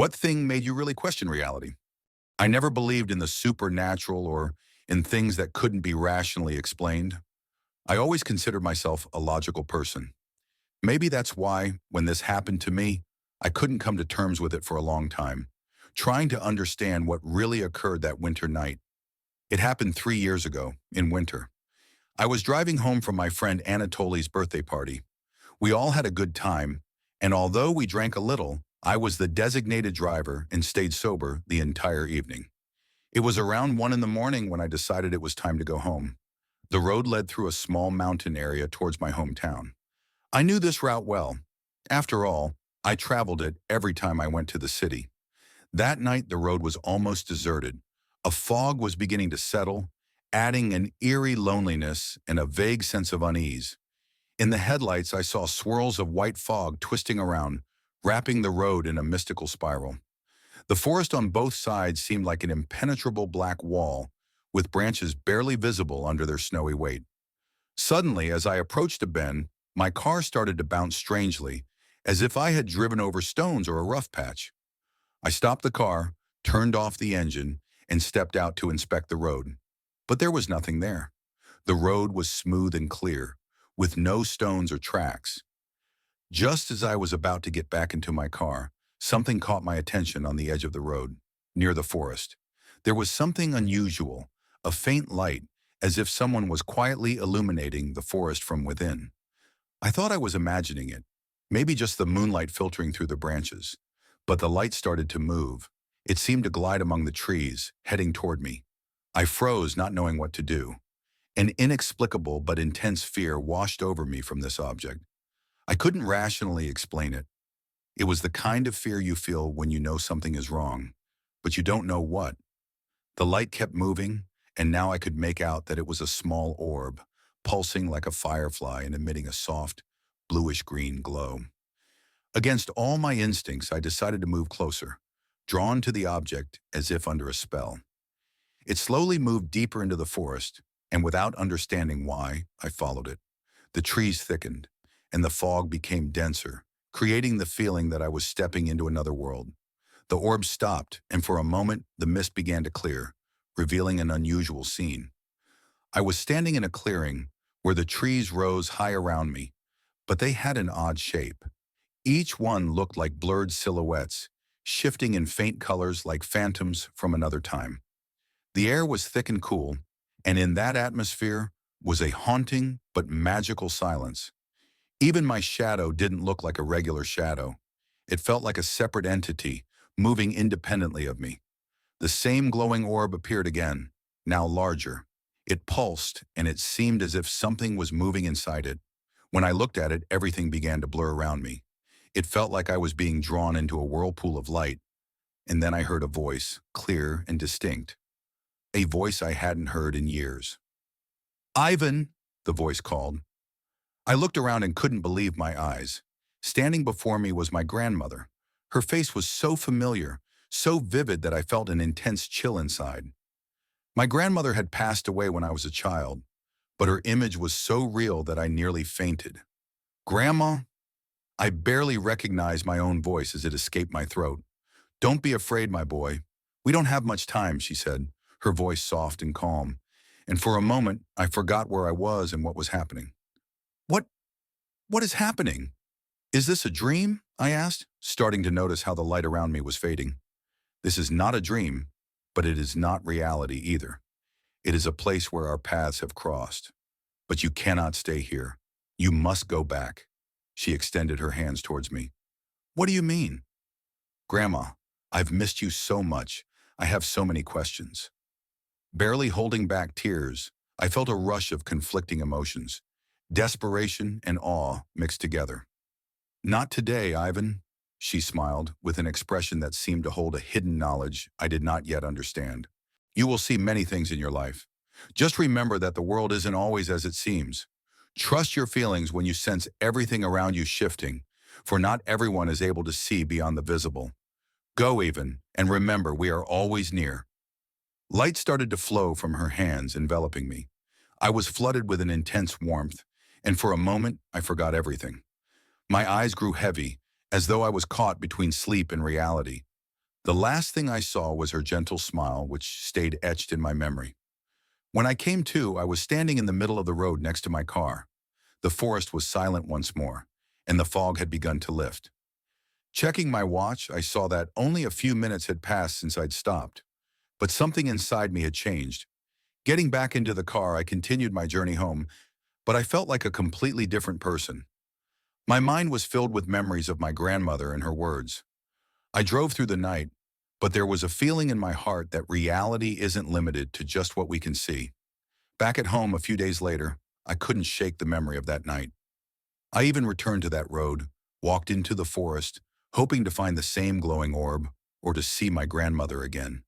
What thing made you really question reality? I never believed in the supernatural or in things that couldn't be rationally explained. I always considered myself a logical person. Maybe that's why, when this happened to me, I couldn't come to terms with it for a long time, trying to understand what really occurred that winter night. It happened 3 years ago, in winter. I was driving home from my friend Anatoly's birthday party. We all had a good time, and although we drank a little, I was the designated driver and stayed sober the entire evening. It was around 1 in the morning when I decided it was time to go home. The road led through a small mountain area towards my hometown. I knew this route well. After all, I traveled it every time I went to the city. That night, the road was almost deserted. A fog was beginning to settle, adding an eerie loneliness and a vague sense of unease. In the headlights, I saw swirls of white fog twisting around, wrapping the road in a mystical spiral. The forest on both sides seemed like an impenetrable black wall, with branches barely visible under their snowy weight. Suddenly, as I approached a bend, my car started to bounce strangely, as if I had driven over stones or a rough patch. I stopped the car, turned off the engine, and stepped out to inspect the road. But there was nothing there. The road was smooth and clear, with no stones or tracks. Just as I was about to get back into my car, something caught my attention on the edge of the road, near the forest. There was something unusual, a faint light, as if someone was quietly illuminating the forest from within. I thought I was imagining it, maybe just the moonlight filtering through the branches. But the light started to move. It seemed to glide among the trees, heading toward me. I froze, not knowing what to do. An inexplicable but intense fear washed over me from this object. I couldn't rationally explain it. It was the kind of fear you feel when you know something is wrong, but you don't know what. The light kept moving, and now I could make out that it was a small orb, pulsing like a firefly and emitting a soft, bluish-green glow. Against all my instincts, I decided to move closer, drawn to the object as if under a spell. It slowly moved deeper into the forest, and without understanding why, I followed it. The trees thickened, and the fog became denser, creating the feeling that I was stepping into another world. The orb stopped, and for a moment, the mist began to clear, revealing an unusual scene. I was standing in a clearing where the trees rose high around me, but they had an odd shape. Each one looked like blurred silhouettes, shifting in faint colors like phantoms from another time. The air was thick and cool, and in that atmosphere was a haunting but magical silence. Even my shadow didn't look like a regular shadow. It felt like a separate entity, moving independently of me. The same glowing orb appeared again, now larger. It pulsed, and it seemed as if something was moving inside it. When I looked at it, everything began to blur around me. It felt like I was being drawn into a whirlpool of light, and then I heard a voice, clear and distinct. A voice I hadn't heard in years. "Ivan," the voice called. I looked around and couldn't believe my eyes. Standing before me was my grandmother. Her face was so familiar, so vivid that I felt an intense chill inside. My grandmother had passed away when I was a child, but her image was so real that I nearly fainted. "Grandma?" I barely recognized my own voice as it escaped my throat. "Don't be afraid, my boy. We don't have much time," she said, her voice soft and calm. And for a moment, I forgot where I was and what was happening. What, what is happening? Is this a dream?" I asked, starting to notice how the light around me was fading. This is not a dream, but it is not reality either. It is a place where our paths have crossed. But you cannot stay here. You must go back. She extended her hands towards me. "What do you mean?" "Grandma, I've missed you so much. I have so many questions." Barely holding back tears, I felt a rush of conflicting emotions, desperation and awe mixed together. "Not today, Ivan," she smiled, with an expression that seemed to hold a hidden knowledge I did not yet understand. "You will see many things in your life. Just remember that the world isn't always as it seems. Trust your feelings when you sense everything around you shifting, for not everyone is able to see beyond the visible. Go, Ivan, and remember we are always near." Light started to flow from her hands, enveloping me. I was flooded with an intense warmth, and for a moment I forgot everything. My eyes grew heavy, as though I was caught between sleep and reality. The last thing I saw was her gentle smile, which stayed etched in my memory. When I came to, I was standing in the middle of the road next to my car. The forest was silent once more, and the fog had begun to lift. Checking my watch, I saw that only a few minutes had passed since I'd stopped. But something inside me had changed. Getting back into the car, I continued my journey home, but I felt like a completely different person. My mind was filled with memories of my grandmother and her words. I drove through the night, but there was a feeling in my heart that reality isn't limited to just what we can see. Back at home a few days later, I couldn't shake the memory of that night. I even returned to that road, walked into the forest, hoping to find the same glowing orb, or to see my grandmother again,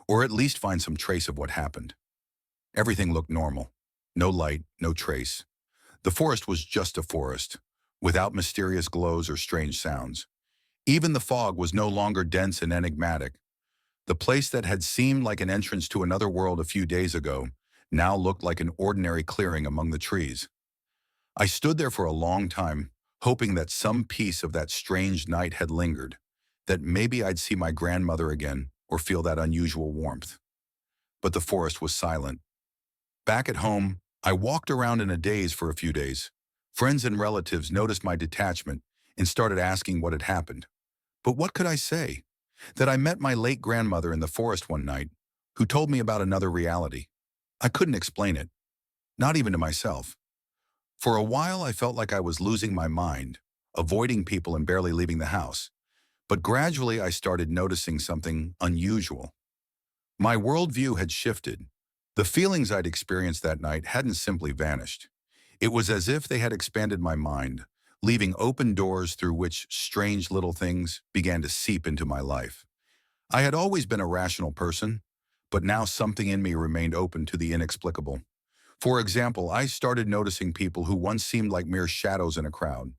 or at least find some trace of what happened. Everything looked normal. No light, no trace. The forest was just a forest, without mysterious glows or strange sounds. Even the fog was no longer dense and enigmatic. The place that had seemed like an entrance to another world a few days ago now looked like an ordinary clearing among the trees. I stood there for a long time, hoping that some piece of that strange night had lingered, that maybe I'd see my grandmother again or feel that unusual warmth. But the forest was silent. Back at home, I walked around in a daze for a few days. Friends and relatives noticed my detachment and started asking what had happened. But what could I say? That I met my late grandmother in the forest one night, who told me about another reality. I couldn't explain it, not even to myself. For a while, I felt like I was losing my mind, avoiding people and barely leaving the house. But gradually, I started noticing something unusual. My worldview had shifted. The feelings I'd experienced that night hadn't simply vanished. It was as if they had expanded my mind, leaving open doors through which strange little things began to seep into my life. I had always been a rational person, but now something in me remained open to the inexplicable. For example, I started noticing people who once seemed like mere shadows in a crowd.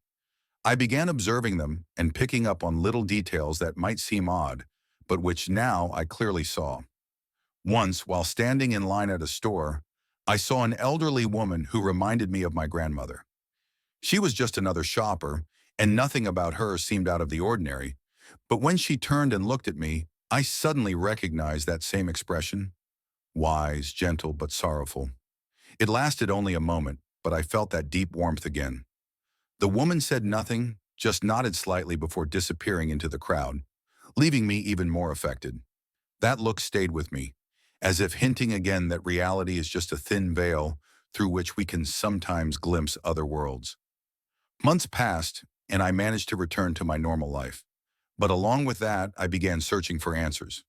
I began observing them and picking up on little details that might seem odd, but which now I clearly saw. Once, while standing in line at a store, I saw an elderly woman who reminded me of my grandmother. She was just another shopper, and nothing about her seemed out of the ordinary. But when she turned and looked at me, I suddenly recognized that same expression. Wise, gentle, but sorrowful. It lasted only a moment, but I felt that deep warmth again. The woman said nothing, just nodded slightly before disappearing into the crowd, leaving me even more affected. That look stayed with me, as if hinting again that reality is just a thin veil through which we can sometimes glimpse other worlds. Months passed, and I managed to return to my normal life. But along with that, I began searching for answers.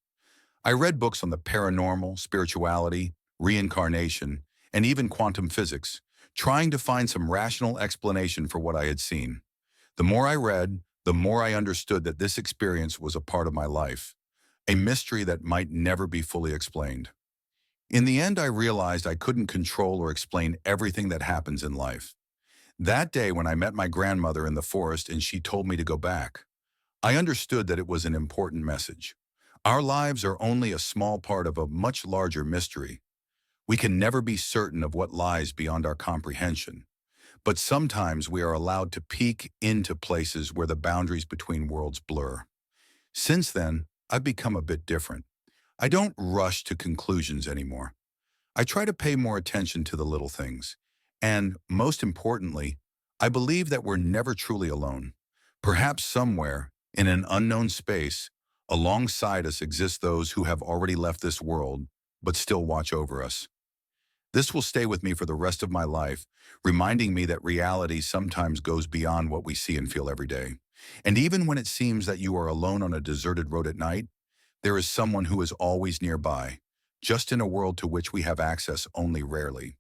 I read books on the paranormal, spirituality, reincarnation, and even quantum physics, trying to find some rational explanation for what I had seen. The more I read, the more I understood that this experience was a part of my life, a mystery that might never be fully explained. In the end, I realized I couldn't control or explain everything that happens in life. That day when I met my grandmother in the forest and she told me to go back, I understood that it was an important message. Our lives are only a small part of a much larger mystery. We can never be certain of what lies beyond our comprehension, but sometimes we are allowed to peek into places where the boundaries between worlds blur. Since then, I've become a bit different. I don't rush to conclusions anymore. I try to pay more attention to the little things. And, most importantly, I believe that we're never truly alone. Perhaps somewhere, in an unknown space, alongside us exist those who have already left this world, but still watch over us. This will stay with me for the rest of my life, reminding me that reality sometimes goes beyond what we see and feel every day. And even when it seems that you are alone on a deserted road at night, there is someone who is always nearby, just in a world to which we have access only rarely.